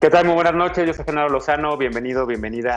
¿Qué tal? Muy buenas noches, yo soy Genaro Lozano, bienvenida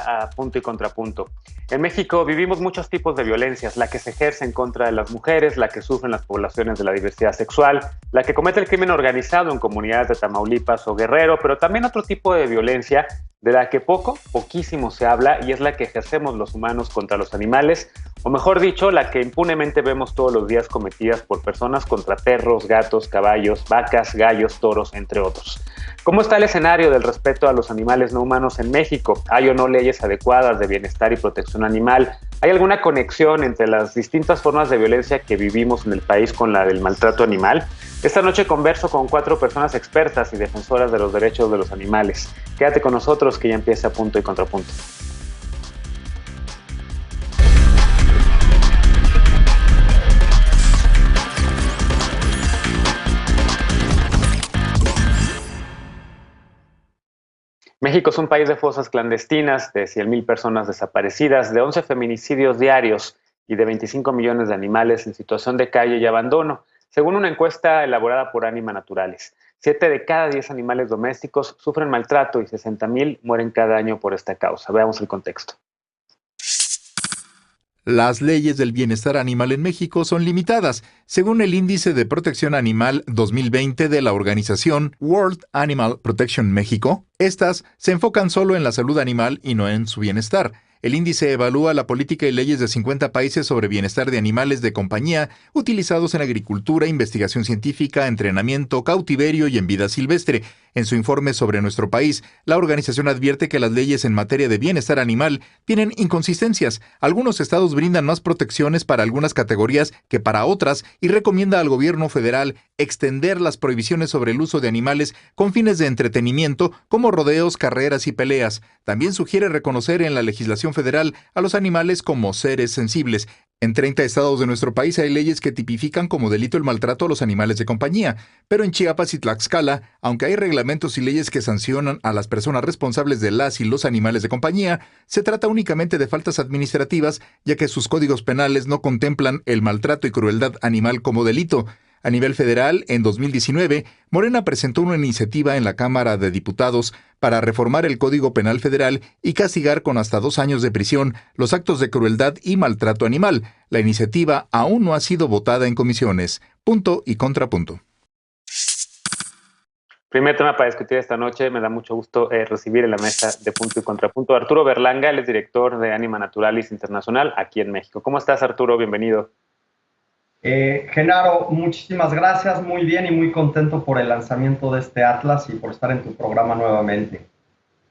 a Punto y Contrapunto. En México vivimos muchos tipos de violencias, la que se ejerce en contra de las mujeres, la que sufren las poblaciones de la diversidad sexual, la que comete el crimen organizado en comunidades de Tamaulipas o Guerrero, pero también otro tipo de violencia de la que poquísimo se habla y es la que ejercemos los humanos contra los animales, o mejor dicho, la que impunemente vemos todos los días cometidas por personas contra perros, gatos, caballos, vacas, gallos, toros, entre otros. ¿Cómo está el escenario del respeto a los animales no humanos en México? ¿Hay o no leyes adecuadas de bienestar y protección animal? ¿Hay alguna conexión entre las distintas formas de violencia que vivimos en el país con la del maltrato animal? Esta noche converso con 4 personas expertas y defensoras de los derechos de los animales. Quédate con nosotros que ya empieza Punto y Contrapunto. México es un país de fosas clandestinas, de 100,000 personas desaparecidas, de 11 feminicidios diarios y de 25 millones de animales en situación de calle y abandono, según una encuesta elaborada por Anima Naturales. 7 de cada 10 animales domésticos sufren maltrato y 60,000 mueren cada año por esta causa. Veamos el contexto. Las leyes del bienestar animal en México son limitadas. Según el Índice de Protección Animal 2020 de la organización World Animal Protection México, estas se enfocan solo en la salud animal y no en su bienestar. El índice evalúa la política y leyes de 50 países sobre bienestar de animales de compañía utilizados en agricultura, investigación científica, entrenamiento, cautiverio y en vida silvestre. En su informe sobre nuestro país, la organización advierte que las leyes en materia de bienestar animal tienen inconsistencias. Algunos estados brindan más protecciones para algunas categorías que para otras y recomienda al gobierno federal extender las prohibiciones sobre el uso de animales con fines de entretenimiento como rodeos, carreras y peleas. También sugiere reconocer en la legislación federal a los animales como seres sensibles. En 30 estados de nuestro país hay leyes que tipifican como delito el maltrato a los animales de compañía, pero en Chiapas y Tlaxcala, aunque hay reglamentos y leyes que sancionan a las personas responsables de las y los animales de compañía, se trata únicamente de faltas administrativas, ya que sus códigos penales no contemplan el maltrato y crueldad animal como delito. A nivel federal, en 2019, Morena presentó una iniciativa en la Cámara de Diputados para reformar el Código Penal Federal y castigar con hasta 2 años de prisión los actos de crueldad y maltrato animal. La iniciativa aún no ha sido votada en comisiones. Punto y contrapunto. Primer tema para discutir esta noche, me da mucho gusto recibir en la mesa de Punto y Contrapunto a Arturo Berlanga, él es director de Anima Naturalis Internacional aquí en México. ¿Cómo estás, Arturo? Bienvenido. Genaro, muchísimas gracias, muy bien y muy contento por el lanzamiento de este Atlas y por estar en tu programa nuevamente.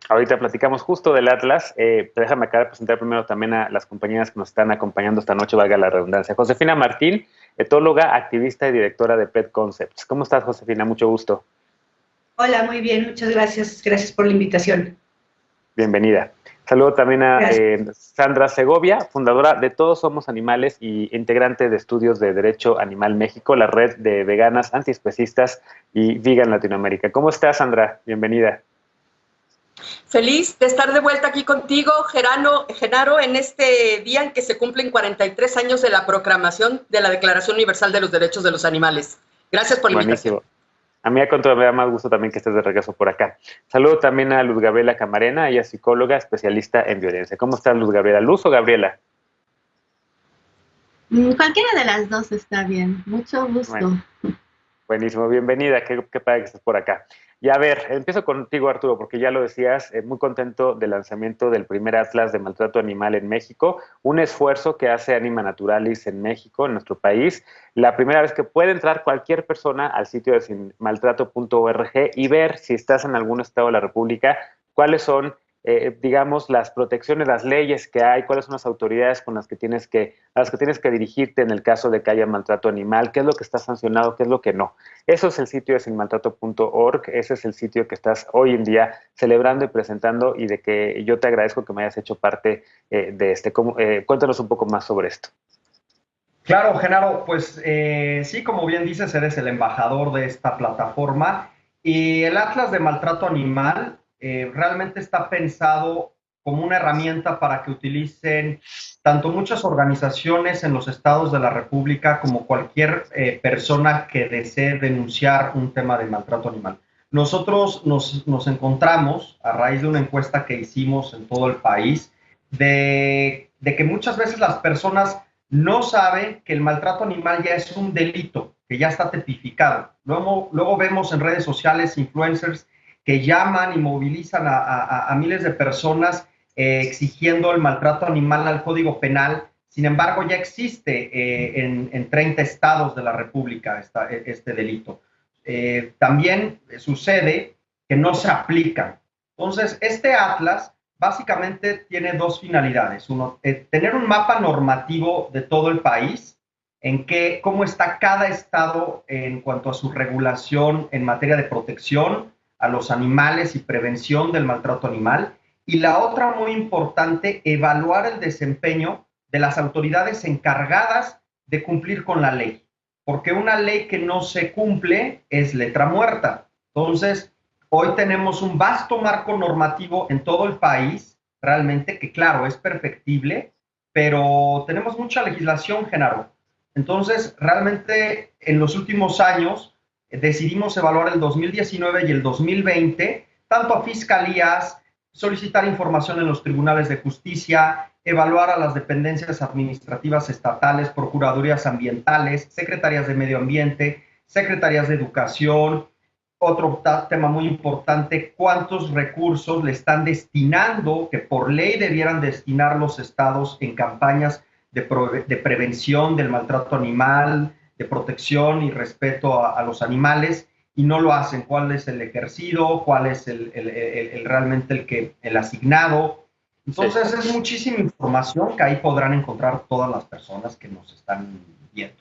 Ahorita platicamos justo del Atlas, déjame acá presentar primero también a las compañeras que nos están acompañando esta noche, valga la redundancia. Josefina Martín, etóloga, activista y directora de Pet Concepts. ¿Cómo estás, Josefina? Mucho gusto. Hola, muy bien, muchas gracias. Gracias por la invitación. Bienvenida. Saludo también a Sandra Segovia, fundadora de Todos Somos Animales y integrante de Estudios de Derecho Animal México, la red de veganas, antiespecistas y vegan Latinoamérica. ¿Cómo estás, Sandra? Bienvenida. Feliz de estar de vuelta aquí contigo, Genaro, en este día en que se cumplen 43 años de la proclamación de la Declaración Universal de los Derechos de los Animales. Gracias por la invitación. A mí, a contra, me da más gusto también que estés de regreso por acá. Saludo también a Luz Gabriela Camarena, ella es psicóloga, especialista en violencia. ¿Cómo estás, Luz Gabriela? ¿Luz o Gabriela? Cualquiera de las dos está bien. Mucho gusto. Bueno, buenísimo, bienvenida. Qué padre que estés por acá. Y a ver, empiezo contigo, Arturo, porque ya lo decías, muy contento del lanzamiento del primer Atlas de Maltrato Animal en México, un esfuerzo que hace Anima Naturalis en México, en nuestro país, la primera vez que puede entrar cualquier persona al sitio de sinmaltrato.org y ver si estás en algún estado de la República, cuáles son, digamos, las protecciones, las leyes que hay, cuáles son las autoridades con las que tienes que dirigirte en el caso de que haya maltrato animal, qué es lo que está sancionado, qué es lo que no. Eso es el sitio de sinmaltrato.org, ese es el sitio que estás hoy en día celebrando y presentando y de que yo te agradezco que me hayas hecho parte de este. Cuéntanos un poco más sobre esto. Claro, Genaro, pues sí, como bien dices, eres el embajador de esta plataforma y el Atlas de Maltrato Animal realmente está pensado como una herramienta para que utilicen tanto muchas organizaciones en los estados de la República como cualquier persona que desee denunciar un tema de maltrato animal. nosotros nos encontramos, a raíz de una encuesta que hicimos en todo el país, de que muchas veces las personas no saben que el maltrato animal ya es un delito, que ya está tipificado. Luego vemos en redes sociales influencers que llaman y movilizan a miles de personas exigiendo el maltrato animal al Código Penal. Sin embargo, ya existe en 30 estados de la República este delito. También sucede que no se aplican. Entonces, este atlas básicamente tiene dos finalidades. Uno, tener un mapa normativo de todo el país, en cómo está cada estado en cuanto a su regulación en materia de protección a los animales y prevención del maltrato animal. Y la otra muy importante, evaluar el desempeño de las autoridades encargadas de cumplir con la ley. Porque una ley que no se cumple es letra muerta. Entonces, hoy tenemos un vasto marco normativo en todo el país, realmente, que claro, es perfectible, pero tenemos mucha legislación, Genaro. Entonces, realmente, en los últimos años, decidimos evaluar el 2019 y el 2020, tanto a fiscalías, solicitar información en los tribunales de justicia, evaluar a las dependencias administrativas estatales, procuradurías ambientales, secretarías de medio ambiente, secretarías de educación. Otro tema muy importante, cuántos recursos le están destinando, que por ley debieran destinar los estados en campañas de prevención del maltrato animal, de protección y respeto a los animales, y no lo hacen. ¿Cuál es el ejercido? ¿Cuál es realmente el asignado? Entonces, es muchísima información que ahí podrán encontrar todas las personas que nos están viendo.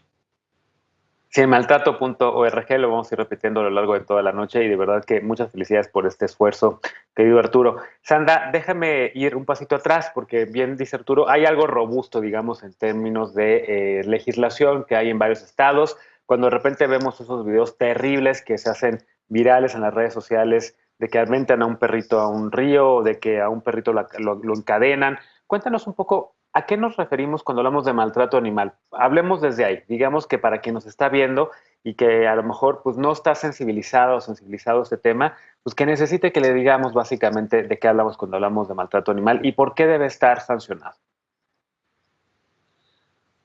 Sí, maltrato.org lo vamos a ir repitiendo a lo largo de toda la noche y de verdad que muchas felicidades por este esfuerzo, querido Arturo. Sandra, déjame ir un pasito atrás porque bien dice Arturo, hay algo robusto, digamos, en términos de legislación que hay en varios estados. Cuando de repente vemos esos videos terribles que se hacen virales en las redes sociales de que aventan a un perrito a un río o de que a un perrito lo encadenan, cuéntanos un poco. ¿A qué nos referimos cuando hablamos de maltrato animal? Hablemos desde ahí. Digamos que para quien nos está viendo y que a lo mejor pues, no está sensibilizado o sensibilizado a este tema, pues que necesite que le digamos básicamente de qué hablamos cuando hablamos de maltrato animal y por qué debe estar sancionado.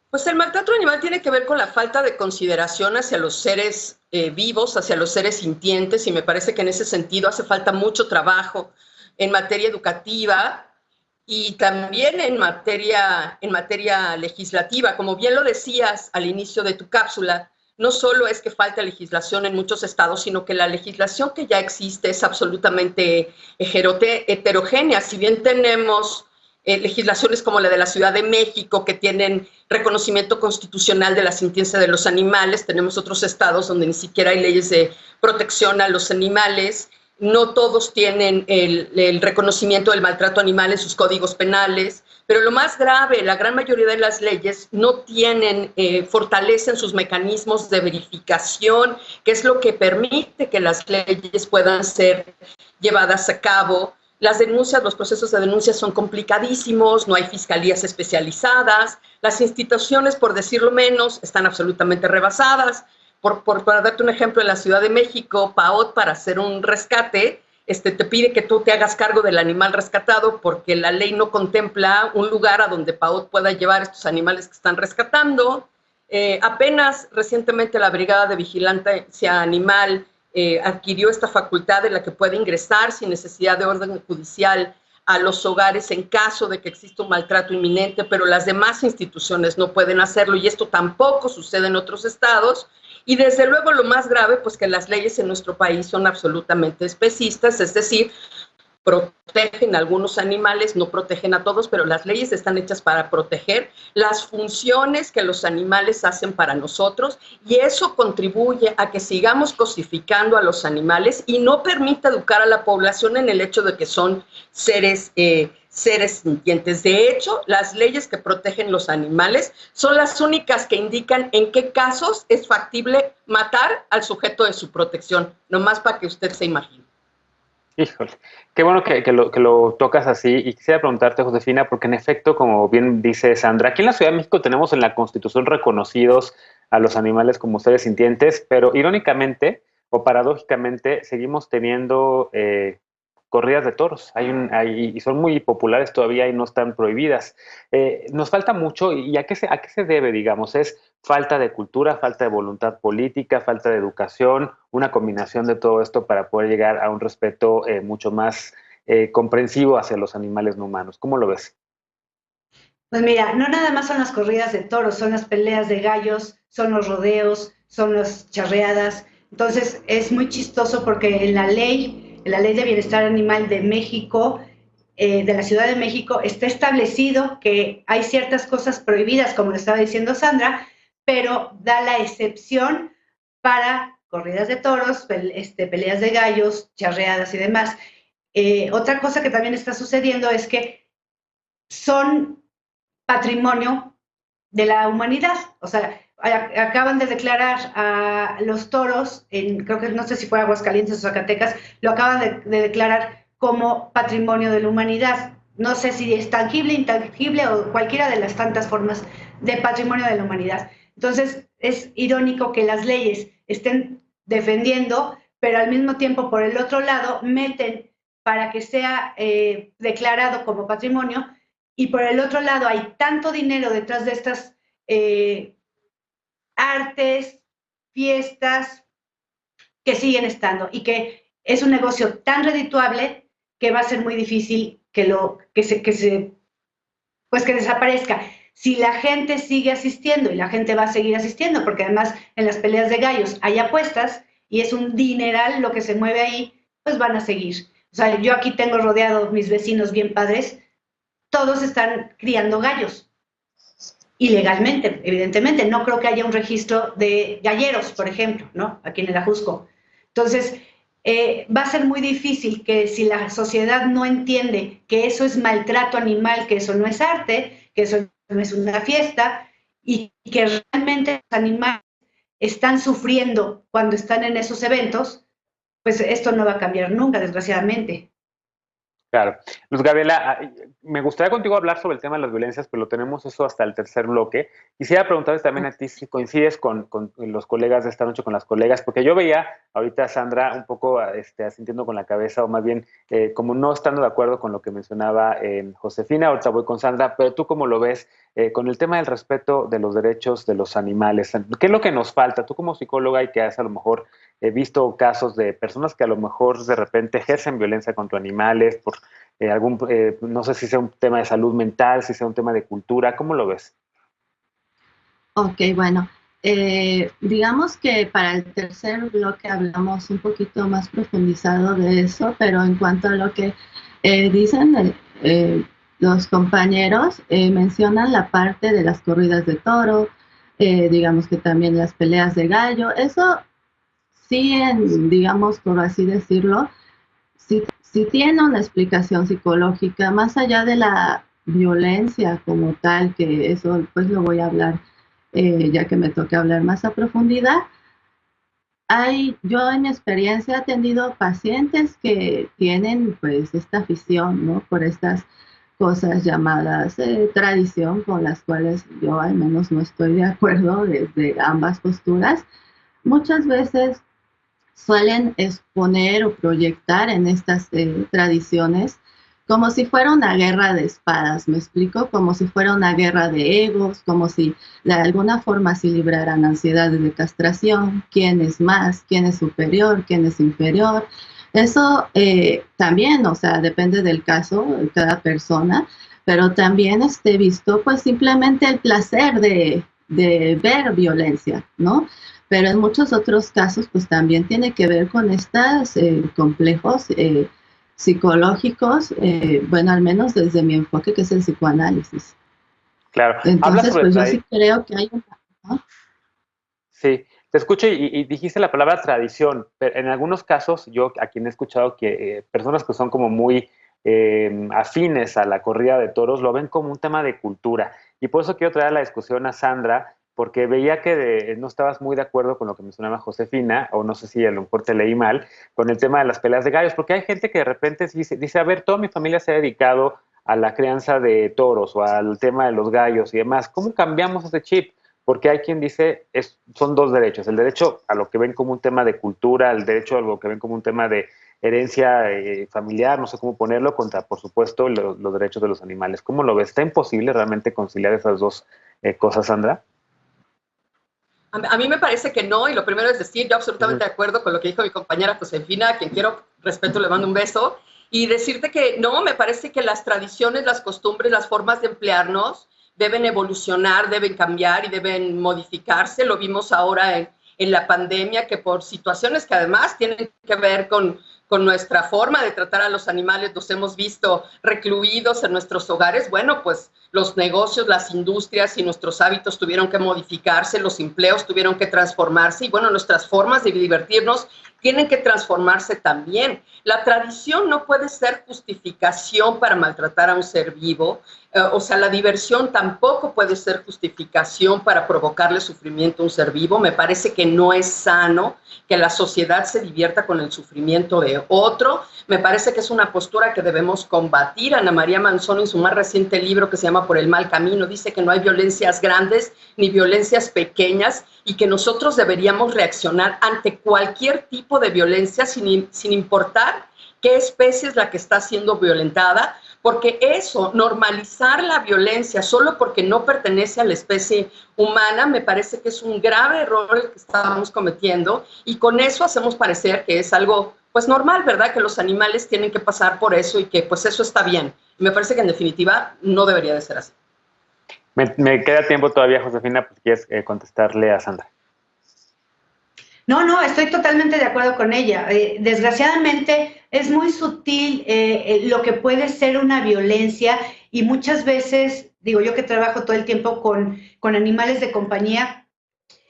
Pues el maltrato animal tiene que ver con la falta de consideración hacia los seres vivos, hacia los seres sintientes, y me parece que en ese sentido hace falta mucho trabajo en materia educativa, y también en materia legislativa. Como bien lo decías al inicio de tu cápsula, no solo es que falta legislación en muchos estados, sino que la legislación que ya existe es absolutamente heterogénea. Si bien tenemos legislaciones como la de la Ciudad de México, que tienen reconocimiento constitucional de la sintiencia de los animales, tenemos otros estados donde ni siquiera hay leyes de protección a los animales. No todos tienen el reconocimiento del maltrato animal en sus códigos penales, pero lo más grave, la gran mayoría de las leyes no tienen, fortalecen sus mecanismos de verificación, que es lo que permite que las leyes puedan ser llevadas a cabo. Las denuncias, los procesos de denuncia son complicadísimos, no hay fiscalías especializadas, las instituciones, por decirlo menos, están absolutamente rebasadas. Para darte un ejemplo, en la Ciudad de México, PAOT, para hacer un rescate, te pide que tú te hagas cargo del animal rescatado porque la ley no contempla un lugar a donde PAOT pueda llevar estos animales que están rescatando. Apenas recientemente la Brigada de Vigilancia Animal adquirió esta facultad de la que puede ingresar sin necesidad de orden judicial a los hogares en caso de que exista un maltrato inminente, pero las demás instituciones no pueden hacerlo, y esto tampoco sucede en otros estados. Y desde luego lo más grave, pues que las leyes en nuestro país son absolutamente especistas, es decir, protegen a algunos animales, no protegen a todos, pero las leyes están hechas para proteger las funciones que los animales hacen para nosotros, y eso contribuye a que sigamos cosificando a los animales y no permite educar a la población en el hecho de que son seres sintientes. De hecho, las leyes que protegen los animales son las únicas que indican en qué casos es factible matar al sujeto de su protección, nomás para que usted se imagine. Híjole, qué bueno que lo tocas así, y quisiera preguntarte, Josefina, porque en efecto, como bien dice Sandra, aquí en la Ciudad de México tenemos en la Constitución reconocidos a los animales como seres sintientes, pero irónicamente, o paradójicamente seguimos teniendo corridas de toros. Y son muy populares todavía y no están prohibidas. Nos falta mucho, ¿y a qué se debe, digamos? ¿Es falta de cultura, falta de voluntad política, falta de educación, una combinación de todo esto para poder llegar a un respeto mucho más comprensivo hacia los animales no humanos? ¿Cómo lo ves? Pues mira, no nada más son las corridas de toros, son las peleas de gallos, son los rodeos, son las charreadas. Entonces es muy chistoso porque en la ley de bienestar animal de México, de la Ciudad de México, está establecido que hay ciertas cosas prohibidas, como le estaba diciendo Sandra, pero da la excepción para corridas de toros, peleas de gallos, charreadas y demás. Otra cosa que también está sucediendo es que son patrimonio de la humanidad. O sea, acaban de declarar a los toros, creo que no sé si fue Aguascalientes o Zacatecas, lo acaban de declarar como patrimonio de la humanidad. No sé si es tangible, intangible o cualquiera de las tantas formas de patrimonio de la humanidad. Entonces, es irónico que las leyes estén defendiendo, pero al mismo tiempo, por el otro lado, meten para que sea declarado como patrimonio, y por el otro lado hay tanto dinero detrás de estas artes, fiestas, que siguen estando y que es un negocio tan redituable que va a ser muy difícil que desaparezca. Si la gente sigue asistiendo, y la gente va a seguir asistiendo, porque además en las peleas de gallos hay apuestas y es un dineral lo que se mueve ahí, pues van a seguir. O sea, yo aquí tengo rodeado mis vecinos bien padres, todos están criando gallos, ilegalmente, evidentemente. No creo que haya un registro de galleros, por ejemplo, ¿no? Aquí en el Ajusco. Entonces, va a ser muy difícil que si la sociedad no entiende que eso es maltrato animal, que eso no es arte, que eso no es una fiesta, y que realmente los animales están sufriendo cuando están en esos eventos, pues esto no va a cambiar nunca, desgraciadamente. Claro. Luz Gabriela, me gustaría contigo hablar sobre el tema de las violencias, pero lo tenemos eso hasta el tercer bloque. Quisiera preguntarles también a ti si coincides con los colegas de esta noche, con las colegas, porque yo veía ahorita a Sandra un poco asintiendo con la cabeza, o más bien como no estando de acuerdo con lo que mencionaba Josefina. Ahorita voy con Sandra, pero tú cómo lo ves con el tema del respeto de los derechos de los animales. ¿Qué es lo que nos falta? Tú como psicóloga y que has a lo mejor visto casos de personas que a lo mejor de repente ejercen violencia contra animales por no sé si sea un tema de salud mental, si sea un tema de cultura, ¿cómo lo ves? Ok, bueno, digamos que para el tercer bloque hablamos un poquito más profundizado de eso, pero en cuanto a lo que dicen los compañeros, mencionan la parte de las corridas de toro, digamos que también las peleas de gallo, eso sí, digamos, por así decirlo, sí tiene una explicación psicológica, más allá de la violencia como tal, que eso pues lo voy a hablar ya que me toca hablar más a profundidad. Yo en mi experiencia he atendido pacientes que tienen pues esta afición, ¿no? Por estas cosas llamadas tradición, con las cuales yo al menos no estoy de acuerdo desde ambas posturas. Muchas veces suelen exponer o proyectar en estas tradiciones como si fuera una guerra de espadas, ¿me explico? Como si fuera una guerra de egos, como si de alguna forma se libraran ansiedades de castración, quién es más, quién es superior, quién es inferior. Eso también, o sea, depende del caso de cada persona, pero también visto pues simplemente el placer de ver violencia, ¿no? Pero en muchos otros casos, pues también tiene que ver con estos complejos psicológicos, bueno, al menos desde mi enfoque, que es el psicoanálisis. Claro. Entonces, pues yo sí creo que hay un... ¿no? Sí, te escucho y dijiste la palabra tradición, pero en algunos casos, yo a quien he escuchado que personas que son como muy afines a la corrida de toros lo ven como un tema de cultura. Y por eso quiero traer la discusión a Sandra, porque veía que no estabas muy de acuerdo con lo que mencionaba Josefina, o no sé si a lo mejor te leí mal, con el tema de las peleas de gallos, porque hay gente que de repente dice, a ver, toda mi familia se ha dedicado a la crianza de toros o al tema de los gallos y demás. ¿Cómo cambiamos ese chip? porque hay quien dice son dos derechos, el derecho a lo que ven como un tema de cultura, el derecho a lo que ven como un tema de herencia familiar, no sé cómo ponerlo, contra, por supuesto, los derechos de los animales. ¿Cómo lo ves? ¿Está imposible realmente conciliar esas dos cosas, Sandra? A mí me parece que no, y lo primero es decir, yo absolutamente de acuerdo con lo que dijo mi compañera Josefina, a quien quiero respeto, le mando un beso, y decirte que no, me parece que las tradiciones, las costumbres, las formas de emplearnos deben evolucionar, deben cambiar y deben modificarse. Lo vimos ahora en la pandemia, que por situaciones que además tienen que ver con nuestra forma de tratar a los animales, los hemos visto recluidos en nuestros hogares. Bueno, pues los negocios, las industrias y nuestros hábitos tuvieron que modificarse, los empleos tuvieron que transformarse y bueno, nuestras formas de divertirnos tienen que transformarse también. La tradición no puede ser justificación para maltratar a un ser vivo, o sea, la diversión tampoco puede ser justificación para provocarle sufrimiento a un ser vivo. Me parece que no es sano que la sociedad se divierta con el sufrimiento de otro. Me parece que es una postura que debemos combatir. Ana María Manzoni, en su más reciente libro que se llama Por el mal camino, dice que no hay violencias grandes ni violencias pequeñas y que nosotros deberíamos reaccionar ante cualquier tipo de violencia sin importar qué especie es la que está siendo violentada, porque eso, normalizar la violencia solo porque no pertenece a la especie humana, me parece que es un grave error el que estamos cometiendo y con eso hacemos parecer que es algo pues normal, ¿verdad? Que los animales tienen que pasar por eso y que pues eso está bien. Y me parece que en definitiva no debería de ser así. Me queda tiempo todavía, Josefina, pues quieres contestarle a Sandra. No, estoy totalmente de acuerdo con ella. Desgraciadamente es muy sutil lo que puede ser una violencia y muchas veces, digo yo que trabajo todo el tiempo con animales de compañía,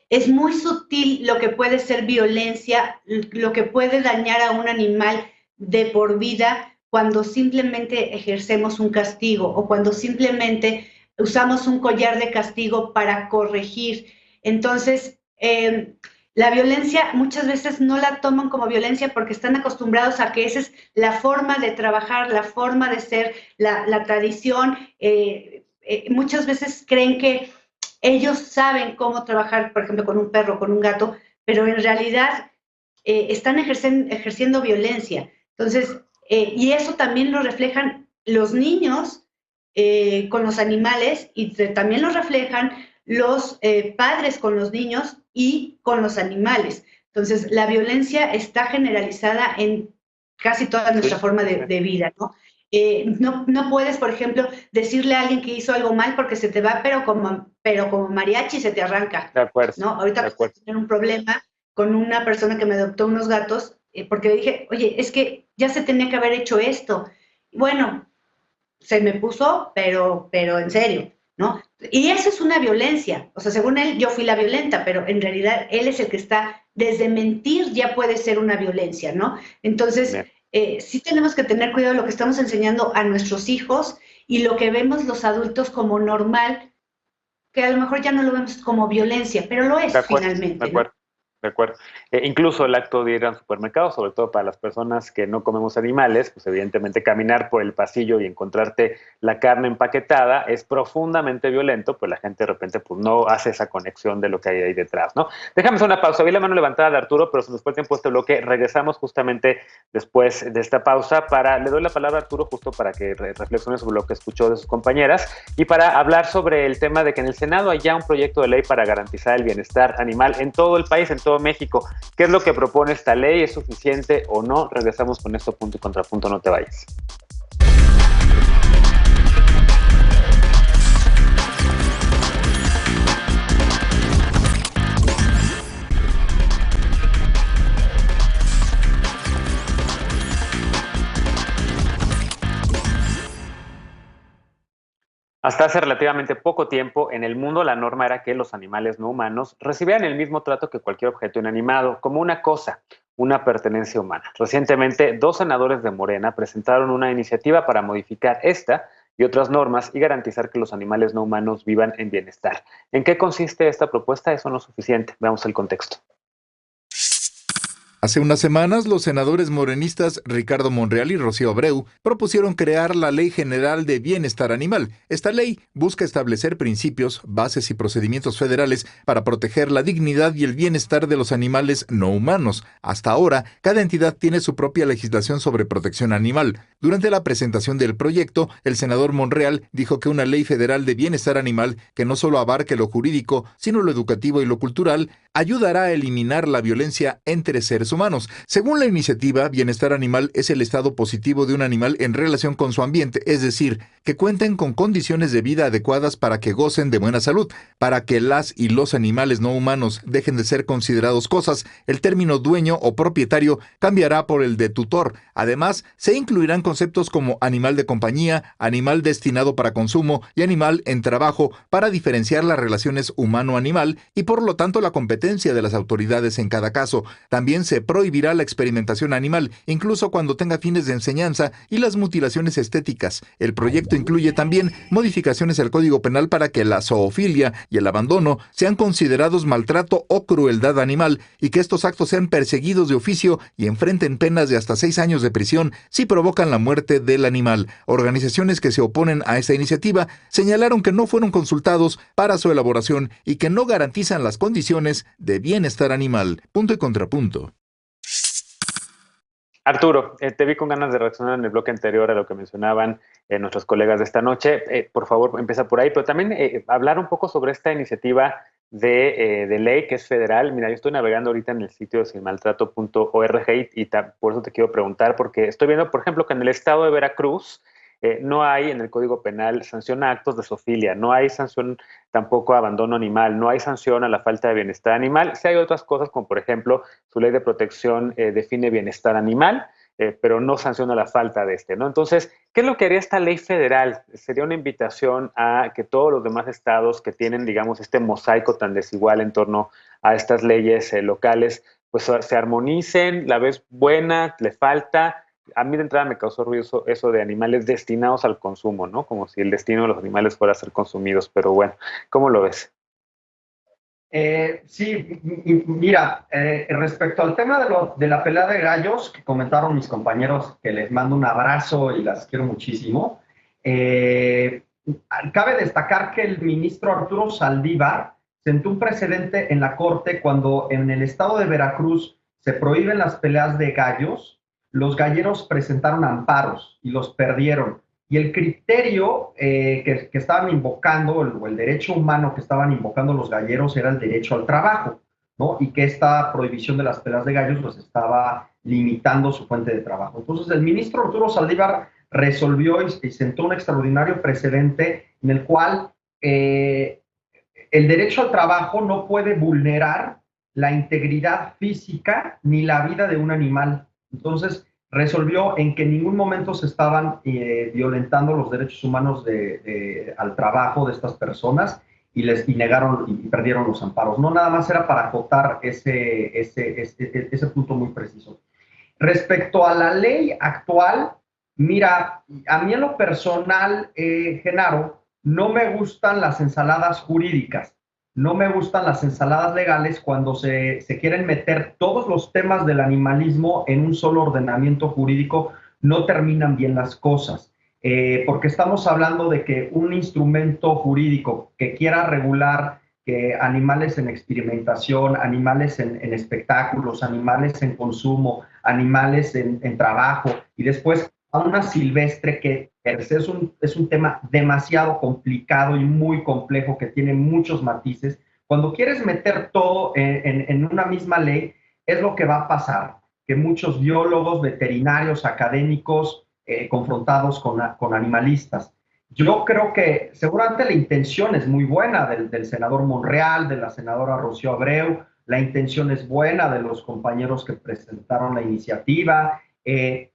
es muy sutil lo que puede ser violencia, lo que puede dañar a un animal de por vida cuando simplemente ejercemos un castigo o cuando simplemente usamos un collar de castigo para corregir. Entonces, la violencia muchas veces no la toman como violencia porque están acostumbrados a que esa es la forma de trabajar, la forma de ser, la tradición. Muchas veces creen que ellos saben cómo trabajar, por ejemplo, con un perro, con un gato, pero en realidad están ejerciendo violencia. Entonces, y eso también lo reflejan los niños con los animales y también lo reflejan los padres con los niños y con los animales. Entonces, la violencia está generalizada en casi toda nuestra forma de vida, ¿no? No puedes, por ejemplo, decirle a alguien que hizo algo mal porque se te va, pero como mariachi se te arranca. De acuerdo. ¿No? Ahorita voy a tener un problema con una persona que me adoptó unos gatos porque le dije, oye, es que ya se tenía que haber hecho esto. Bueno, se me puso, pero en serio, ¿no? Y eso es una violencia. O sea, según él, yo fui la violenta, pero en realidad él es el que está, desde mentir ya puede ser una violencia, ¿no? Entonces, sí tenemos que tener cuidado de lo que estamos enseñando a nuestros hijos y lo que vemos los adultos como normal, que a lo mejor ya no lo vemos como violencia, pero lo es finalmente. De acuerdo. De acuerdo. Incluso el acto de ir al supermercado, sobre todo para las personas que no comemos animales, pues evidentemente caminar por el pasillo y encontrarte la carne empaquetada es profundamente violento, pues la gente de repente pues no hace esa conexión de lo que hay ahí detrás, ¿no? Déjame hacer una pausa. Vi la mano levantada de Arturo, pero se nos fue el tiempo de este bloque. Regresamos justamente después de esta pausa le doy la palabra a Arturo justo para que reflexione sobre lo que escuchó de sus compañeras y para hablar sobre el tema de que en el Senado hay ya un proyecto de ley para garantizar el bienestar animal en todo el país, en todo México. ¿Qué es lo que propone esta ley? ¿Es suficiente o no? Regresamos con esto, punto y contrapunto, no te vayas. Hasta hace relativamente poco tiempo, en el mundo la norma era que los animales no humanos recibieran el mismo trato que cualquier objeto inanimado, como una cosa, una pertenencia humana. Recientemente, 2 senadores de Morena presentaron una iniciativa para modificar esta y otras normas y garantizar que los animales no humanos vivan en bienestar. ¿En qué consiste esta propuesta? Eso no es suficiente. Veamos el contexto. Hace unas semanas, los senadores morenistas Ricardo Monreal y Rocío Abreu propusieron crear la Ley General de Bienestar Animal. Esta ley busca establecer principios, bases y procedimientos federales para proteger la dignidad y el bienestar de los animales no humanos. Hasta ahora, cada entidad tiene su propia legislación sobre protección animal. Durante la presentación del proyecto, el senador Monreal dijo que una ley federal de bienestar animal que no solo abarque lo jurídico, sino lo educativo y lo cultural, ayudará a eliminar la violencia entre seres humanos. Según la iniciativa, bienestar animal es el estado positivo de un animal en relación con su ambiente, es decir, que cuenten con condiciones de vida adecuadas para que gocen de buena salud. Para que las y los animales no humanos dejen de ser considerados cosas, el término dueño o propietario cambiará por el de tutor. Además, se incluirán conceptos como animal de compañía, animal destinado para consumo y animal en trabajo para diferenciar las relaciones humano-animal y por lo tanto la competencia de las autoridades en cada caso. También se prohibirá la experimentación animal, incluso cuando tenga fines de enseñanza, y las mutilaciones estéticas. El proyecto incluye también modificaciones al Código Penal para que la zoofilia y el abandono sean considerados maltrato o crueldad animal y que estos actos sean perseguidos de oficio y enfrenten penas de hasta 6 años de prisión si provocan la muerte del animal. Organizaciones que se oponen a esta iniciativa señalaron que no fueron consultados para su elaboración y que no garantizan las condiciones de bienestar animal. Punto y contrapunto. Arturo, te vi con ganas de reaccionar en el bloque anterior a lo que mencionaban nuestros colegas de esta noche. Por favor, empieza por ahí, pero también hablar un poco sobre esta iniciativa de ley que es federal. Mira, yo estoy navegando ahorita en el sitio sinmaltrato.org por eso te quiero preguntar, porque estoy viendo, por ejemplo, que en el estado de Veracruz no hay en el Código Penal sanción a actos de zoofilia, no hay sanción tampoco a abandono animal, no hay sanción a la falta de bienestar animal. Sí hay otras cosas, como por ejemplo, su ley de protección define bienestar animal, pero no sanciona la falta de este, ¿no? Entonces, ¿qué es lo que haría esta ley federal? Sería una invitación a que todos los demás estados que tienen, digamos, este mosaico tan desigual en torno a estas leyes locales, pues se armonicen, la ves buena, le falta. A mí de entrada me causó ruido eso de animales destinados al consumo, ¿no? Como si el destino de los animales fuera a ser consumidos, pero bueno, ¿cómo lo ves? Sí, mira, respecto al tema de la pelea de gallos que comentaron mis compañeros, que les mando un abrazo y las quiero muchísimo, cabe destacar que el ministro Arturo Saldívar sentó un precedente en la Corte cuando en el estado de Veracruz se prohíben las peleas de gallos. Los galleros presentaron amparos y los perdieron. Y el criterio que estaban invocando, o el derecho humano que estaban invocando los galleros, era el derecho al trabajo, ¿no? Y que esta prohibición de las peleas de gallos pues estaba limitando su fuente de trabajo. Entonces el ministro Arturo Saldívar resolvió y sentó un extraordinario precedente en el cual el derecho al trabajo no puede vulnerar la integridad física ni la vida de un animal. Entonces, resolvió en que en ningún momento se estaban violentando los derechos humanos al trabajo de estas personas y negaron y perdieron los amparos. No nada más era para acotar ese punto muy preciso. Respecto a la ley actual, mira, a mí en lo personal, Genaro, no me gustan las ensaladas jurídicas. No me gustan las ensaladas legales cuando se quieren meter todos los temas del animalismo en un solo ordenamiento jurídico, no terminan bien las cosas. Porque estamos hablando de que un instrumento jurídico que quiera regular animales en experimentación, animales en espectáculos, animales en consumo, animales en trabajo, y después a una silvestre que es un tema demasiado complicado y muy complejo que tiene muchos matices. Cuando quieres meter todo en una misma ley, es lo que va a pasar, que muchos biólogos, veterinarios, académicos, confrontados con animalistas. Yo creo que seguramente la intención es muy buena del senador Monreal, de la senadora Rocío Abreu, la intención es buena de los compañeros que presentaron la iniciativa,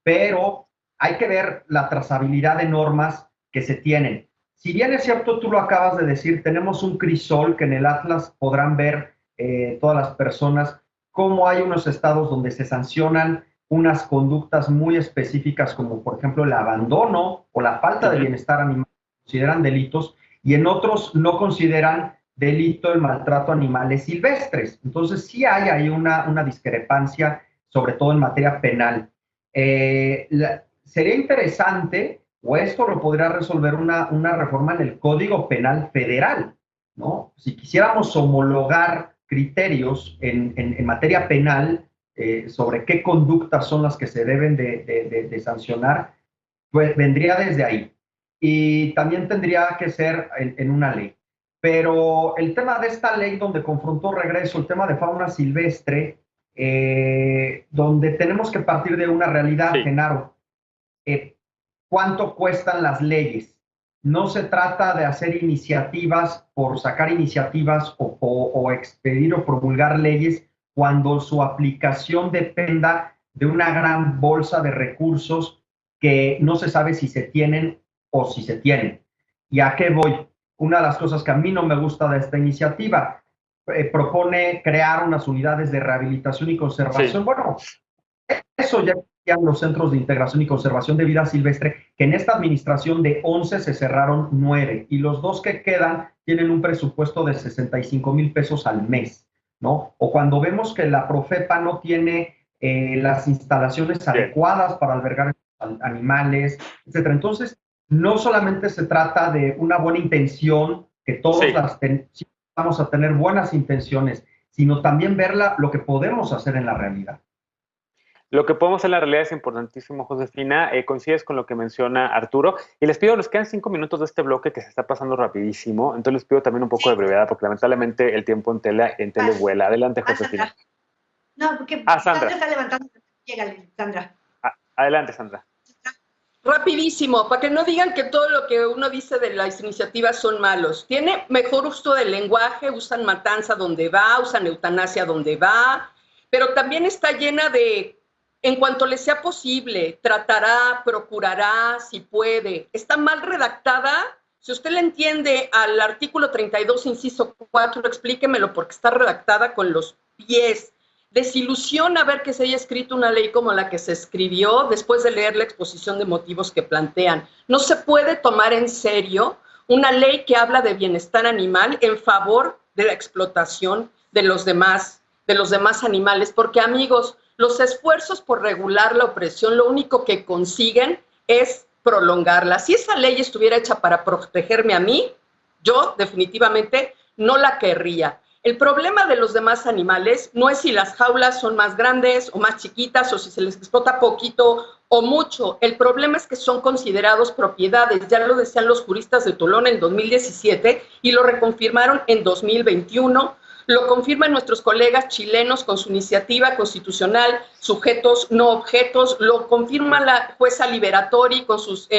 pero hay que ver la trazabilidad de normas que se tienen. Si bien es cierto, tú lo acabas de decir, tenemos un crisol que en el Atlas podrán ver todas las personas cómo hay unos estados donde se sancionan unas conductas muy específicas, como por ejemplo el abandono o la falta de bienestar animal, consideran delitos, y en otros no consideran delito el maltrato a animales silvestres. Entonces sí hay ahí una discrepancia sobre todo en materia penal. Sería interesante, o esto lo podría resolver una reforma en el Código Penal Federal, ¿no? Si quisiéramos homologar criterios en materia penal sobre qué conductas son las que se deben de sancionar, pues vendría desde ahí. Y también tendría que ser en una ley. Pero el tema de esta ley donde confrontó regreso el tema de fauna silvestre, donde tenemos que partir de una realidad, sí. Genaro, ¿cuánto cuestan las leyes? No se trata de hacer iniciativas por sacar iniciativas o expedir o promulgar leyes cuando su aplicación dependa de una gran bolsa de recursos que no se sabe si se tienen o si se tienen. ¿Y a qué voy? Una de las cosas que a mí no me gusta de esta iniciativa, propone crear unas unidades de rehabilitación y conservación. Sí. Bueno, eso ya existían los centros de integración y conservación de vida silvestre, que en esta administración de 11 se cerraron 9, y los 2 que quedan tienen un presupuesto de 65,000 pesos al mes, ¿no? O cuando vemos que la Profepa no tiene las instalaciones adecuadas para albergar animales, etcétera. Entonces, no solamente se trata de una buena intención, que todos sí. Vamos a tener buenas intenciones, sino también ver lo que podemos hacer en la realidad. Lo que podemos hacer en la realidad es importantísimo, Josefina. Coincides con lo que menciona Arturo. Y les pido, nos quedan 5 minutos de este bloque que se está pasando rapidísimo. Entonces les pido también un poco de brevedad, porque lamentablemente el tiempo en tele vuela. Adelante, Josefina. No, porque Sandra está levantando. Llégale, Sandra. Adelante, Sandra. Rapidísimo, para que no digan que todo lo que uno dice de las iniciativas son malos. Tiene mejor uso del lenguaje, usan matanza donde va, usan eutanasia donde va, pero también está llena de, en cuanto le sea posible, tratará, procurará, si puede. Está mal redactada. Si usted le entiende al artículo 32, inciso 4, explíquemelo, porque está redactada con los pies. Desilusiona ver que se haya escrito una ley como la que se escribió después de leer la exposición de motivos que plantean. No se puede tomar en serio una ley que habla de bienestar animal en favor de la explotación de los demás animales, porque, amigos, los esfuerzos por regular la opresión lo único que consiguen es prolongarla. Si esa ley estuviera hecha para protegerme a mí, yo definitivamente no la querría. El problema de los demás animales no es si las jaulas son más grandes o más chiquitas o si se les explota poquito o mucho. El problema es que son considerados propiedades. Ya lo decían los juristas de Tolón en 2017 y lo reconfirmaron en 2021. Lo confirman nuestros colegas chilenos con su iniciativa constitucional, sujetos no objetos. Lo confirma la jueza Liberatori con sus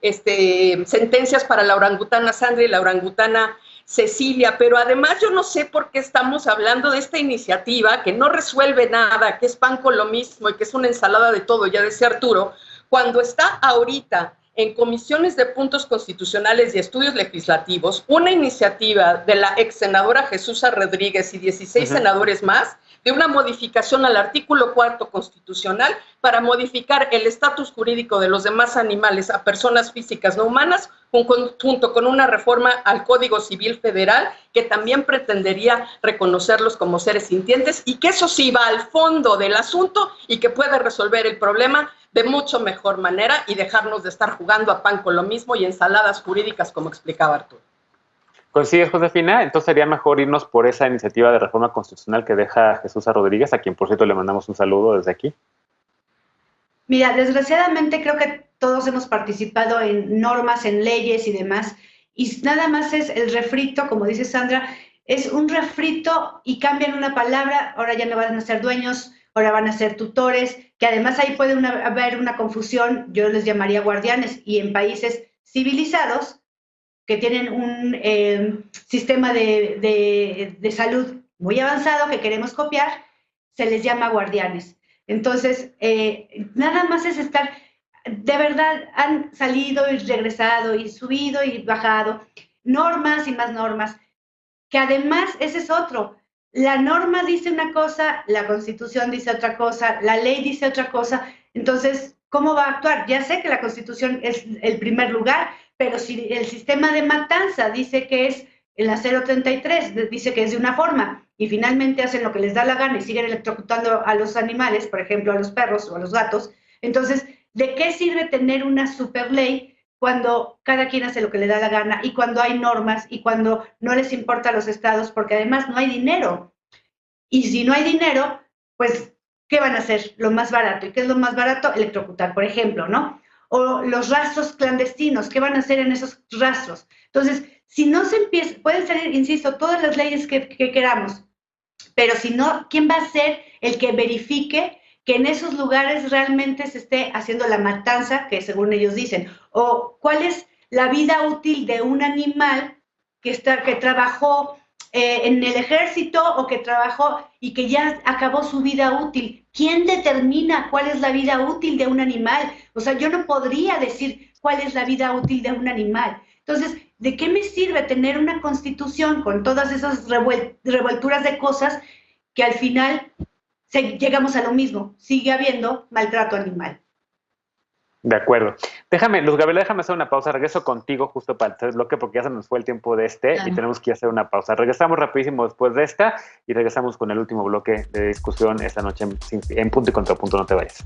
sentencias para la orangutana Sandra y la orangutana Cecilia, pero además yo no sé por qué estamos hablando de esta iniciativa que no resuelve nada, que es pan con lo mismo y que es una ensalada de todo, ya decía Arturo, cuando está ahorita en comisiones de puntos constitucionales y estudios legislativos una iniciativa de la ex senadora Jesúsa Rodríguez y 16 senadores más de una modificación al artículo 4 constitucional para modificar el estatus jurídico de los demás animales a personas físicas no humanas, junto con una reforma al Código Civil Federal que también pretendería reconocerlos como seres sintientes y que eso sí va al fondo del asunto y que puede resolver el problema de mucho mejor manera y dejarnos de estar jugando a pan con lo mismo y ensaladas jurídicas como explicaba Arturo. ¿Coincides, Josefina? Entonces sería mejor irnos por esa iniciativa de reforma constitucional que deja Jesúsa Rodríguez, a quien por cierto le mandamos un saludo desde aquí. Mira, desgraciadamente creo que todos hemos participado en normas, en leyes y demás, y nada más es el refrito, como dice Sandra, es un refrito y cambian una palabra, ahora ya no van a ser dueños, ahora van a ser tutores, que además ahí puede haber una confusión, yo les llamaría guardianes, y en países civilizados, que tienen un sistema de salud muy avanzado que queremos copiar, se les llama guardianes. Entonces, nada más es estar, de verdad, han salido y regresado y subido y bajado, normas y más normas, que además ese es otro. La norma dice una cosa, la Constitución dice otra cosa, la ley dice otra cosa, entonces, ¿cómo va a actuar? Ya sé que la Constitución es el primer lugar, pero si el sistema de matanza dice que es el 033, dice que es de una forma, y finalmente hacen lo que les da la gana y siguen electrocutando a los animales, por ejemplo, a los perros o a los gatos. Entonces, ¿de qué sirve tener una super ley cuando cada quien hace lo que le da la gana y cuando hay normas y cuando no les importa a los estados? Porque además no hay dinero. Y si no hay dinero, pues, ¿qué van a hacer? Lo más barato. ¿Y qué es lo más barato? Electrocutar, por ejemplo, ¿no? O los rastros clandestinos, ¿qué van a hacer en esos rastros? Entonces, si no se empieza, pueden salir, insisto, todas las leyes que queramos, pero si no, ¿quién va a ser el que verifique que en esos lugares realmente se esté haciendo la matanza que según ellos dicen? O cuál es la vida útil de un animal que trabajó en el ejército o que trabajó y que ya acabó su vida útil. ¿Quién determina cuál es la vida útil de un animal? O sea, yo no podría decir cuál es la vida útil de un animal. Entonces, ¿de qué me sirve tener una constitución con todas esas revuelturas de cosas que al final llegamos a lo mismo? Sigue habiendo maltrato animal. De acuerdo. Luz Gabriela, déjame hacer una pausa. Regreso contigo justo para el tercer bloque porque ya se nos fue el tiempo de y tenemos que hacer una pausa. Regresamos rapidísimo después de esta y regresamos con el último bloque de discusión esta noche en Punto y Contrapunto. No te vayas.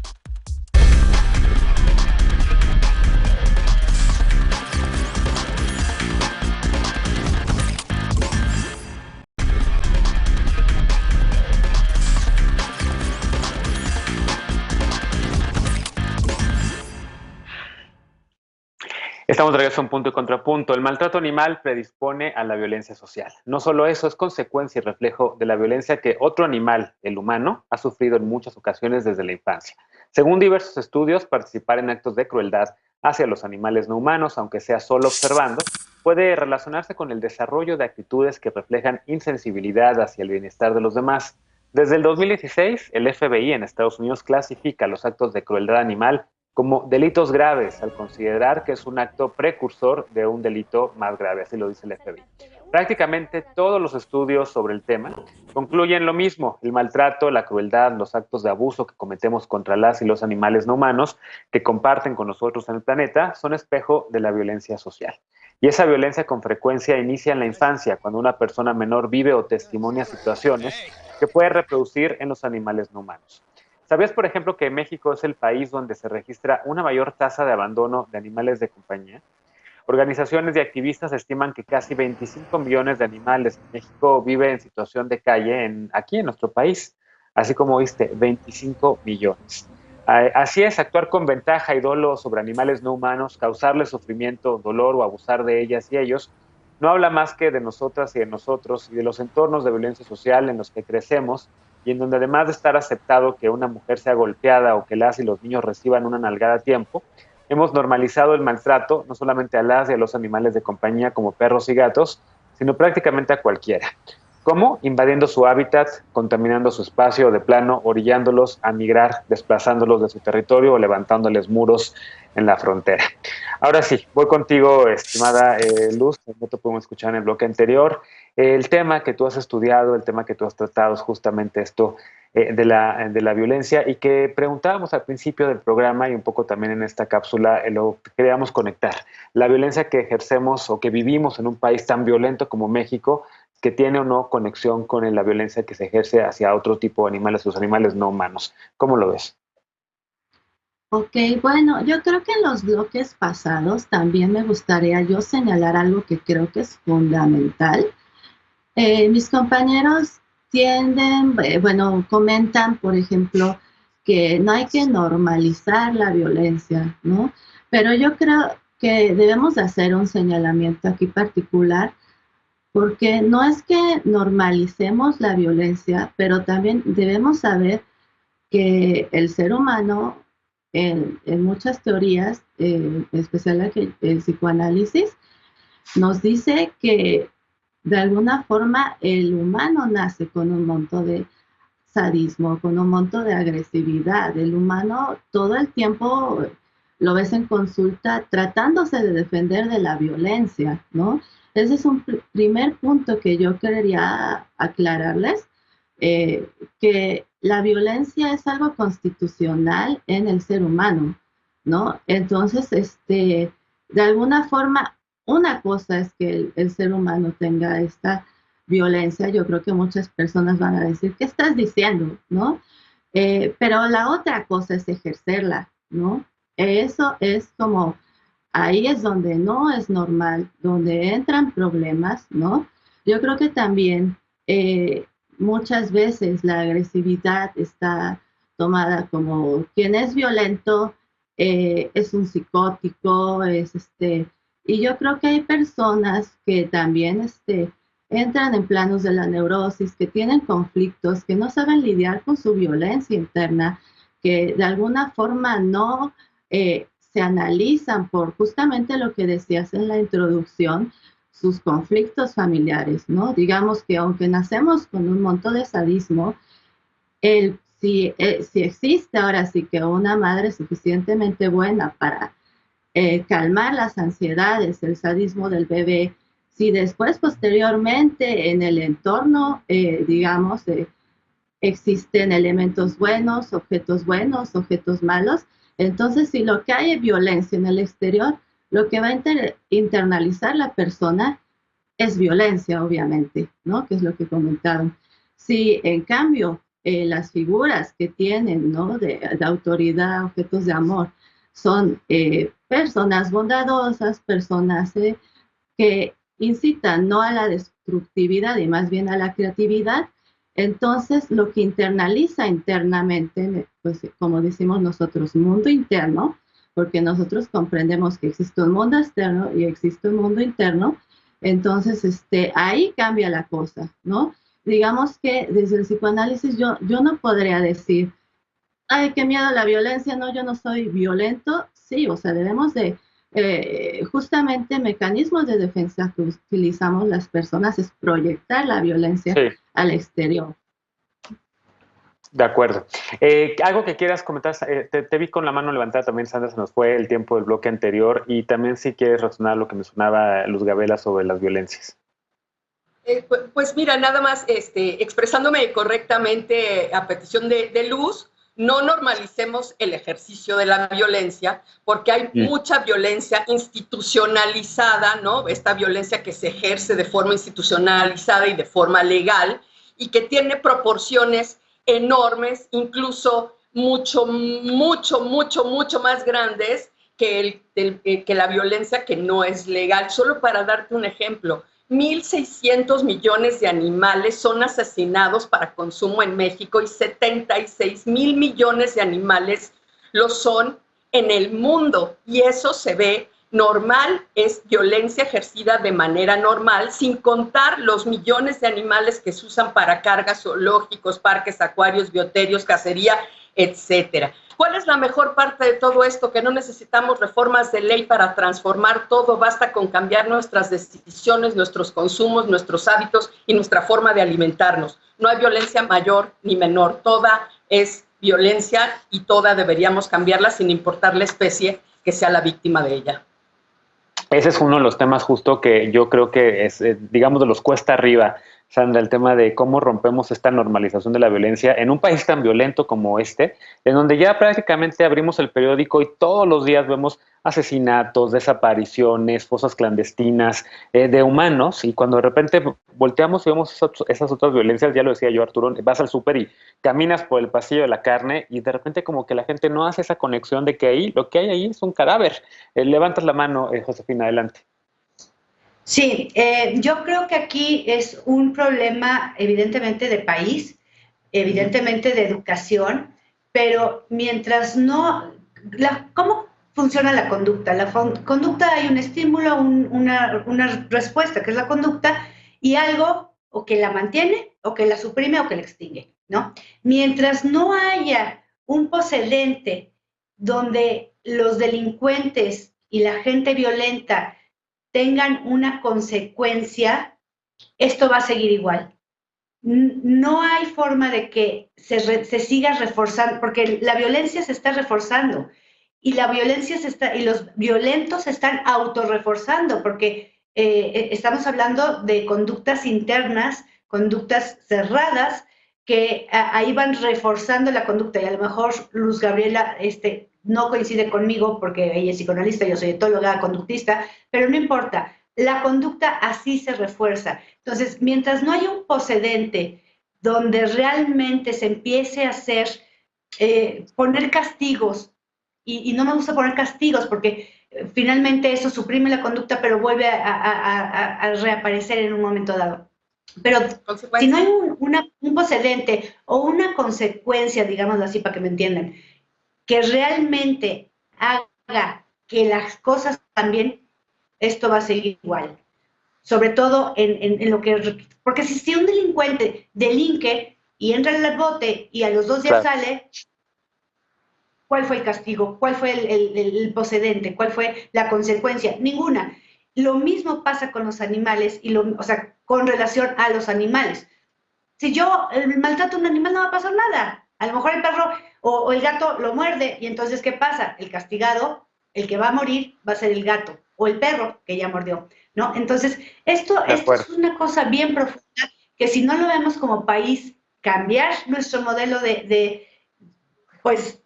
Estamos de regreso a un Punto y Contrapunto. El maltrato animal predispone a la violencia social. No solo eso, es consecuencia y reflejo de la violencia que otro animal, el humano, ha sufrido en muchas ocasiones desde la infancia. Según diversos estudios, participar en actos de crueldad hacia los animales no humanos, aunque sea solo observando, puede relacionarse con el desarrollo de actitudes que reflejan insensibilidad hacia el bienestar de los demás. Desde el 2016, el FBI en Estados Unidos clasifica los actos de crueldad animal como delitos graves, al considerar que es un acto precursor de un delito más grave, así lo dice el FBI. Prácticamente todos los estudios sobre el tema concluyen lo mismo: el maltrato, la crueldad, los actos de abuso que cometemos contra las y los animales no humanos que comparten con nosotros en el planeta son espejo de la violencia social. Y esa violencia con frecuencia inicia en la infancia, cuando una persona menor vive o testimonia situaciones que puede reproducir en los animales no humanos. ¿Sabías, por ejemplo, que México es el país donde se registra una mayor tasa de abandono de animales de compañía? Organizaciones y activistas estiman que casi 25 millones de animales en México viven en situación de calle aquí en nuestro país. Así como oíste, 25 millones. Así es, actuar con ventaja y dolo sobre animales no humanos, causarles sufrimiento, dolor o abusar de ellas y ellos, no habla más que de nosotras y de nosotros y de los entornos de violencia social en los que crecemos, y en donde además de estar aceptado que una mujer sea golpeada o que las y los niños reciban una nalgada a tiempo, hemos normalizado el maltrato no solamente a las y a los animales de compañía como perros y gatos, sino prácticamente a cualquiera. ¿Cómo? Invadiendo su hábitat, contaminando su espacio o de plano orillándolos a migrar, desplazándolos de su territorio o levantándoles muros en la frontera. Ahora sí, voy contigo, estimada Luz, como te pudimos escuchar en el bloque anterior. El tema que tú has estudiado, el tema que tú has tratado es justamente esto de la violencia, y que preguntábamos al principio del programa y un poco también en esta cápsula, lo que queríamos conectar. La violencia que ejercemos o que vivimos en un país tan violento como México, que tiene o no conexión con la violencia que se ejerce hacia otro tipo de animales, los animales no humanos. ¿Cómo lo ves? Ok, bueno, yo creo que en los bloques pasados también me gustaría yo señalar algo que creo que es fundamental. Mis compañeros comentan, por ejemplo, que no hay que normalizar la violencia, ¿no? Pero yo creo que debemos de hacer un señalamiento aquí particular, porque no es que normalicemos la violencia, pero también debemos saber que el ser humano, en muchas teorías, en especial el psicoanálisis, nos dice que de alguna forma el humano nace con un monto de sadismo, con un monto de agresividad. El humano todo el tiempo lo ves en consulta tratándose de defender de la violencia, ¿no? Ese es un primer punto que yo quería aclararles, que la violencia es algo constitucional en el ser humano, ¿no? Entonces, de alguna forma, una cosa es que el ser humano tenga esta violencia, yo creo que muchas personas van a decir, ¿qué estás diciendo? ¿No? Pero la otra cosa es ejercerla, ¿no? Eso es como, ahí es donde no es normal, donde entran problemas, ¿no? Yo creo que también muchas veces la agresividad está tomada como quien es violento es un psicótico, y yo creo que hay personas que también entran en planos de la neurosis, que tienen conflictos, que no saben lidiar con su violencia interna, que de alguna forma no se analizan por justamente lo que decías en la introducción, sus conflictos familiares, ¿no? Digamos que aunque nacemos con un montón de sadismo, si existe ahora sí que una madre suficientemente buena para calmar las ansiedades, el sadismo del bebé, si después posteriormente en el entorno, digamos, existen elementos buenos, objetos malos, entonces si lo que hay es violencia en el exterior, lo que va a internalizar la persona es violencia, obviamente, ¿no? Que es lo que comentaron. Si en cambio las figuras que tienen, ¿no? de autoridad, objetos de amor, son personas bondadosas, personas que incitan no a la destructividad y más bien a la creatividad, entonces lo que internaliza internamente, pues como decimos nosotros, mundo interno, porque nosotros comprendemos que existe un mundo externo y existe un mundo interno, entonces ahí cambia la cosa, ¿no? Digamos que desde el psicoanálisis yo no podría decir, ay, qué miedo a la violencia, no, yo no soy violento. Sí, o sea, debemos de, justamente mecanismos de defensa que utilizamos las personas es proyectar la violencia al exterior. De acuerdo. Algo que quieras comentar, te vi con la mano levantada también, Sandra, se nos fue el tiempo del bloque anterior, y también si quieres razonar lo que mencionaba Luz Gabela sobre las violencias. Pues mira, nada más expresándome correctamente a petición de Luz, no normalicemos el ejercicio de la violencia, porque hay mucha violencia institucionalizada, ¿no? Esta violencia que se ejerce de forma institucionalizada y de forma legal, y que tiene proporciones enormes, incluso mucho más grandes que la violencia que no es legal. Solo para darte un ejemplo, 1.600 millones de animales son asesinados para consumo en México y 76,000 millones de animales lo son en el mundo. Y eso se ve normal, es violencia ejercida de manera normal, sin contar los millones de animales que se usan para cargas, zoológicos, parques, acuarios, bioterios, cacería, etcétera. ¿Cuál es la mejor parte de todo esto? Que no necesitamos reformas de ley para transformar todo, basta con cambiar nuestras decisiones, nuestros consumos, nuestros hábitos y nuestra forma de alimentarnos. No hay violencia mayor ni menor, toda es violencia y toda deberíamos cambiarla sin importar la especie que sea la víctima de ella. Ese es uno de los temas justo que yo creo que es, digamos, de los cuesta arriba, Sandra, el tema de cómo rompemos esta normalización de la violencia en un país tan violento como este, en donde ya prácticamente abrimos el periódico y todos los días vemos asesinatos, desapariciones, fosas clandestinas de humanos, y cuando de repente volteamos y vemos esas otras violencias, ya lo decía yo, Arturo, vas al súper y caminas por el pasillo de la carne y de repente como que la gente no hace esa conexión de que ahí, lo que hay ahí es un cadáver. Levantas la mano, Josefina, adelante. Sí, yo creo que aquí es un problema evidentemente de país, evidentemente de educación, pero mientras no... ¿Cómo funciona la conducta? La conducta, hay un estímulo, una respuesta, que es la conducta, y algo o que la mantiene, o que la suprime, o que la extingue, ¿no? Mientras no haya un precedente donde los delincuentes y la gente violenta tengan una consecuencia, esto va a seguir igual. No hay forma de que se siga reforzando, porque la violencia se está reforzando y la violencia y los violentos se están autorreforzando, porque estamos hablando de conductas internas, conductas cerradas, que ahí van reforzando la conducta. Y a lo mejor Luz Gabriela no coincide conmigo porque ella es psicoanalista, yo soy etóloga, conductista, pero no importa. la conducta así se refuerza. Entonces, mientras no haya un precedente donde realmente se empiece a hacer, poner castigos, y no me gusta poner castigos porque finalmente eso suprime la conducta, pero vuelve a reaparecer en un momento dado. Pero si no hay un precedente o una consecuencia, digámoslo así para que me entiendan, que realmente haga que las cosas cambien, esto va a seguir igual. Sobre todo en lo que... Porque si un delincuente delinque y entra al bote y a los 2 días sale, ¿cuál fue el castigo? ¿Cuál fue el precedente? ¿Cuál fue la consecuencia? Ninguna. Lo mismo pasa con los animales, o sea, con relación a los animales. Si yo maltrato a un animal no va a pasar nada. A lo mejor el perro o el gato lo muerde y entonces ¿qué pasa? El castigado, el que va a morir, va a ser el gato o el perro que ya mordió, ¿no? Entonces, esto es una cosa bien profunda que si no lo vemos como país, cambiar nuestro modelo de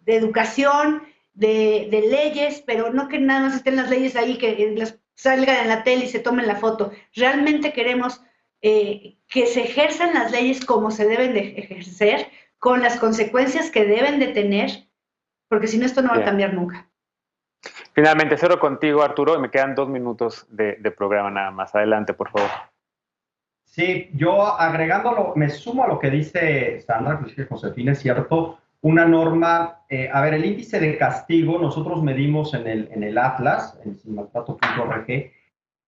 educación, de leyes, pero no que nada más estén las leyes ahí, que las salgan en la tele y se tomen la foto. Realmente queremos que se ejerzan las leyes como se deben de ejercer, con las consecuencias que deben de tener, porque si no esto no va a cambiar nunca. Finalmente, cierro contigo, Arturo, y me quedan 2 minutos de programa nada más. Adelante, por favor. Sí, yo agregándolo, me sumo a lo que dice Sandra, que Josefina, es cierto, una norma, a ver, el índice de castigo, nosotros medimos en el Atlas, en sinmaltrato.org,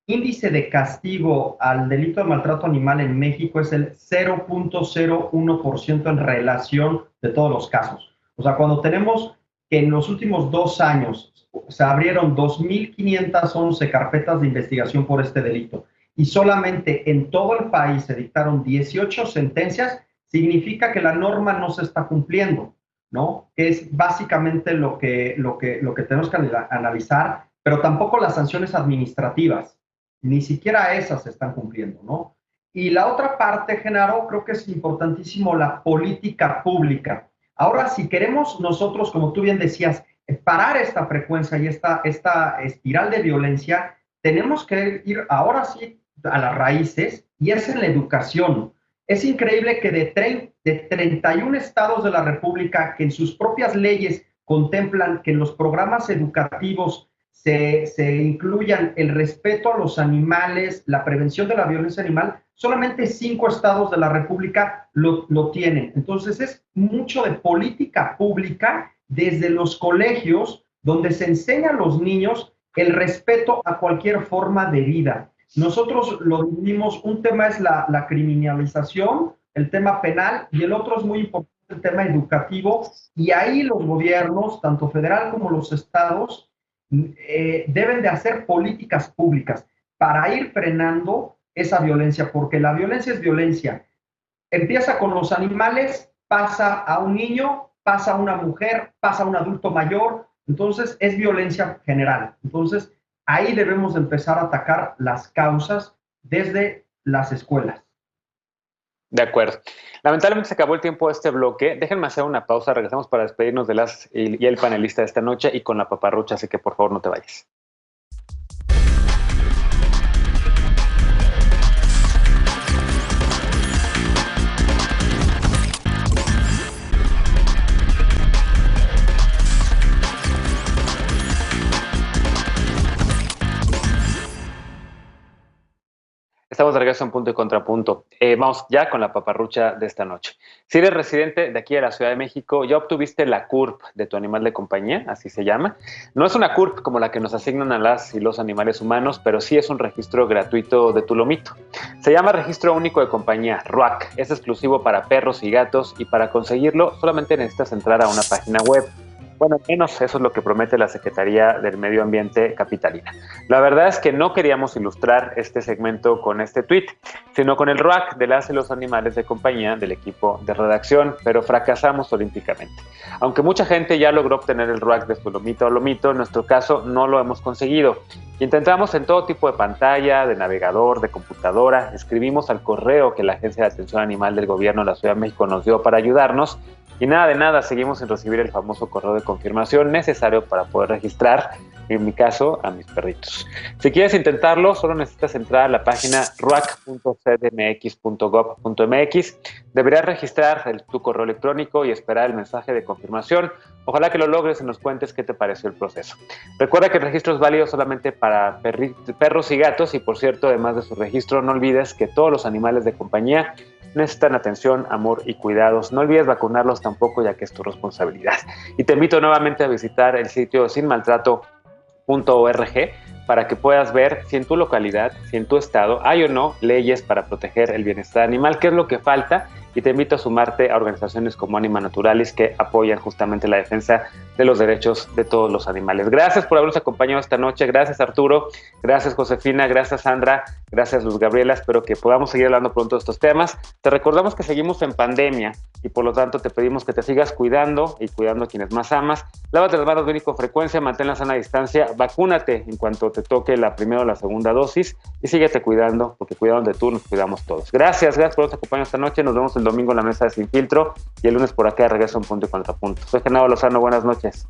índice de castigo al delito de maltrato animal en México es el 0.01% en relación de todos los casos. O sea, cuando tenemos que en los últimos 2 años se abrieron 2.511 carpetas de investigación por este delito y solamente en todo el país se dictaron 18 sentencias, significa que la norma no se está cumpliendo, ¿no? Es básicamente lo que tenemos que analizar, pero tampoco las sanciones administrativas. Ni siquiera esas se están cumpliendo, ¿no? Y la otra parte, Genaro, creo que es importantísimo la política pública. Ahora, si queremos nosotros, como tú bien decías, parar esta frecuencia y esta espiral de violencia, tenemos que ir ahora sí a las raíces, y es en la educación. Es increíble que de 31 estados de la República que en sus propias leyes contemplan que en los programas educativos se incluyan el respeto a los animales, la prevención de la violencia animal, solamente 5 estados de la República lo tienen. Entonces es mucho de política pública desde los colegios, donde se enseña a los niños el respeto a cualquier forma de vida. Nosotros lo dividimos, un tema es la criminalización, el tema penal, y el otro es muy importante, el tema educativo, y ahí los gobiernos, tanto federal como los estados, deben de hacer políticas públicas para ir frenando esa violencia, porque la violencia es violencia. Empieza con los animales, pasa a un niño, pasa a una mujer, pasa a un adulto mayor, entonces es violencia general. Entonces ahí debemos empezar a atacar las causas desde las escuelas. De acuerdo. Lamentablemente se acabó el tiempo de este bloque. Déjenme hacer una pausa. Regresamos para despedirnos de y el panelista de esta noche y con la paparrucha, así que por favor no te vayas. Estamos de regreso en Punto y Contrapunto. Vamos ya con la paparrucha de esta noche. Si eres residente de aquí de la Ciudad de México, ya obtuviste la CURP de tu animal de compañía, así se llama. No es una CURP como la que nos asignan a las y los animales humanos, pero sí es un registro gratuito de tu lomito. Se llama Registro Único de Compañía, RUAC. Es exclusivo para perros y gatos y para conseguirlo solamente necesitas entrar a una página web. Bueno, al menos eso es lo que promete la Secretaría del Medio Ambiente capitalina. La verdad es que no queríamos ilustrar este segmento con este tuit, sino con el RUAC de las y los animales de compañía del equipo de redacción, pero fracasamos olímpicamente. Aunque mucha gente ya logró obtener el RUAC de su lomito a lomito, en nuestro caso no lo hemos conseguido. Intentamos en todo tipo de pantalla, de navegador, de computadora, escribimos al correo que la Agencia de Atención Animal del Gobierno de la Ciudad de México nos dio para ayudarnos, y nada de nada, seguimos sin recibir el famoso correo de confirmación necesario para poder registrar en mi caso, a mis perritos. Si quieres intentarlo, solo necesitas entrar a la página ruac.cdmx.gov.mx. Deberás registrar tu correo electrónico y esperar el mensaje de confirmación. Ojalá que lo logres y nos cuentes qué te pareció el proceso. Recuerda que el registro es válido solamente para perros y gatos, y por cierto, además de su registro, no olvides que todos los animales de compañía necesitan atención, amor y cuidados. No olvides vacunarlos tampoco, ya que es tu responsabilidad. Y te invito nuevamente a visitar el sitio sinmaltrato.org para que puedas ver si en tu localidad, si en tu estado hay o no leyes para proteger el bienestar animal, qué es lo que falta. Y te invito a sumarte a organizaciones como Anima Naturalis, que apoyan justamente la defensa de los derechos de todos los animales. Gracias por habernos acompañado esta noche. Gracias, Arturo. Gracias, Josefina. Gracias, Sandra. Gracias, Luz Gabriela. Espero que podamos seguir hablando pronto de estos temas. Te recordamos que seguimos en pandemia y por lo tanto te pedimos que te sigas cuidando y cuidando a quienes más amas. Lávate las manos bien y con frecuencia, mantén la sana distancia, vacúnate en cuanto te toque la primera o la segunda dosis y síguete cuidando, porque cuidando de tú nos cuidamos todos. Gracias por habernos acompañado esta noche. Nos vemos el domingo en la mesa de Sin Filtro y el lunes por acá de regreso en Punto y Contrapunto. Soy Genaro Lozano, buenas noches.